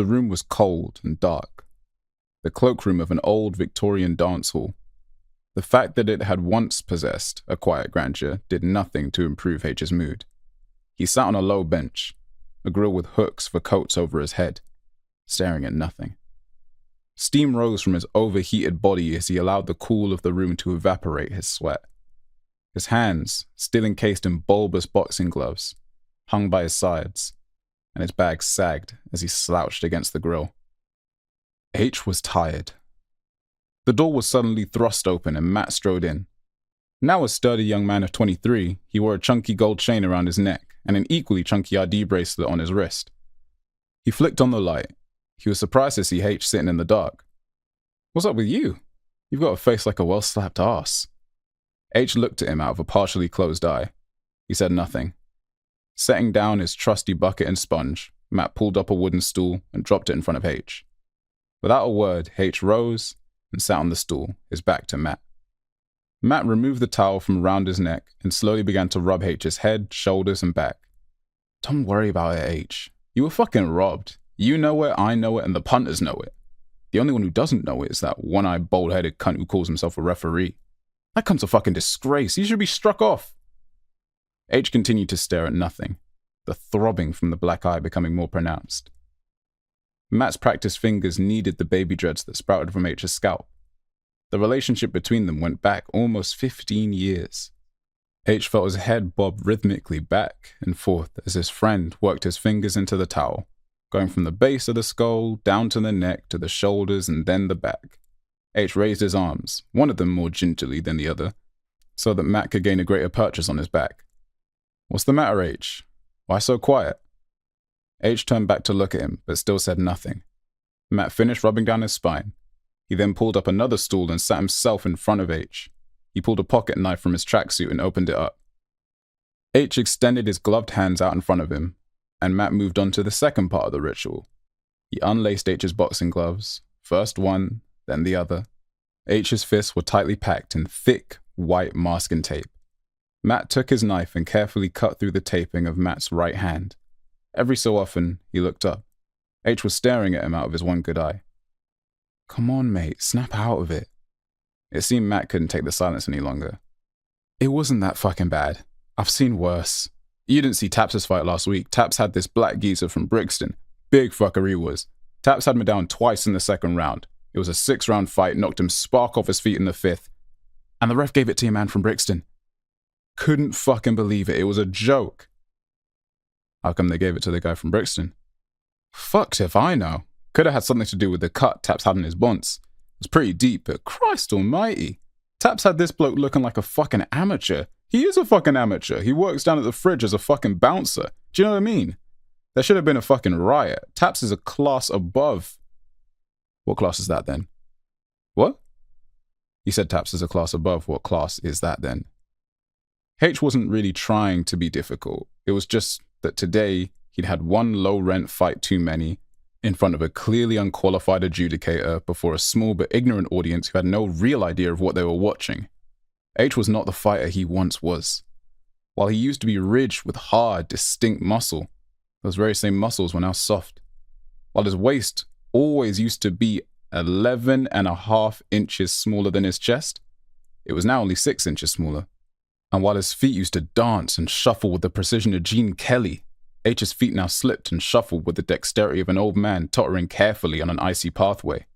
The room was cold and dark, the cloakroom of an old Victorian dance hall. The fact that it had once possessed a quiet grandeur did nothing to improve H's mood. He sat on a low bench, a grill with hooks for coats over his head, staring at nothing. Steam rose from his overheated body as he allowed the cool of the room to evaporate his sweat. His hands, still encased in bulbous boxing gloves, hung by his sides, and his bag sagged as he slouched against the grill. H was tired. The door was suddenly thrust open and Matt strode in. Now a sturdy young man of 23, he wore a chunky gold chain around his neck and an equally chunky ID bracelet on his wrist. He flicked on the light. He was surprised to see H sitting in the dark. "What's up with you? You've got a face like a well-slapped ass." H looked at him out of a partially closed eye. He said nothing. Setting down his trusty bucket and sponge, Matt pulled up a wooden stool and dropped it in front of H. Without a word, H rose and sat on the stool, his back to Matt. Matt removed the towel from around his neck and slowly began to rub H's head, shoulders, and back. "Don't worry about it, H. You were fucking robbed. You know it, I know it, and the punters know it. The only one who doesn't know it is that one-eyed, bald-headed cunt who calls himself a referee. That cunt's a fucking disgrace. He should be struck off." H continued to stare at nothing, the throbbing from the black eye becoming more pronounced. Matt's practiced fingers kneaded the baby dreads that sprouted from H's scalp. The relationship between them went back almost 15 years. H felt his head bob rhythmically back and forth as his friend worked his fingers into the towel, going from the base of the skull down to the neck to the shoulders and then the back. H raised his arms, one of them more gingerly than the other, so that Matt could gain a greater purchase on his back. "What's the matter, H? Why so quiet?" H turned back to look at him, but still said nothing. Matt finished rubbing down his spine. He then pulled up another stool and sat himself in front of H. He pulled a pocket knife from his tracksuit and opened it up. H extended his gloved hands out in front of him, and Matt moved on to the second part of the ritual. He unlaced H's boxing gloves, first one, then the other. H's fists were tightly packed in thick, white masking tape. Matt took his knife and carefully cut through the taping of Matt's right hand. Every so often, he looked up. H was staring at him out of his one good eye. "Come on, mate, snap out of it." It seemed Matt couldn't take the silence any longer. "It wasn't that fucking bad. I've seen worse. You didn't see Taps' fight last week. Taps had this black geezer from Brixton. Big fucker he was. Taps had me down twice in the second round. It was a 6-round fight, knocked him spark off his feet in the 5th. And the ref gave it to your man from Brixton. Couldn't fucking believe it. It was a joke." "How come they gave it to the guy from Brixton?" "Fucked if I know. Could have had something to do with the cut Taps had in his bunts. It was pretty deep, but Christ almighty. Taps had this bloke looking like a fucking amateur. He is a fucking amateur. He works down at the fridge as a fucking bouncer. Do you know what I mean? There should have been a fucking riot. Taps is a class above." "What class is that then?" "What?" "You said Taps is a class above. What class is that then?" H wasn't really trying to be difficult. It was just that today he'd had one low-rent fight too many in front of a clearly unqualified adjudicator before a small but ignorant audience who had no real idea of what they were watching. H was not the fighter he once was. While he used to be ridged with hard, distinct muscle, those very same muscles were now soft. While his waist always used to be 11.5 inches smaller than his chest, it was now only 6 inches smaller. And while his feet used to dance and shuffle with the precision of Gene Kelly, H's feet now slipped and shuffled with the dexterity of an old man tottering carefully on an icy pathway.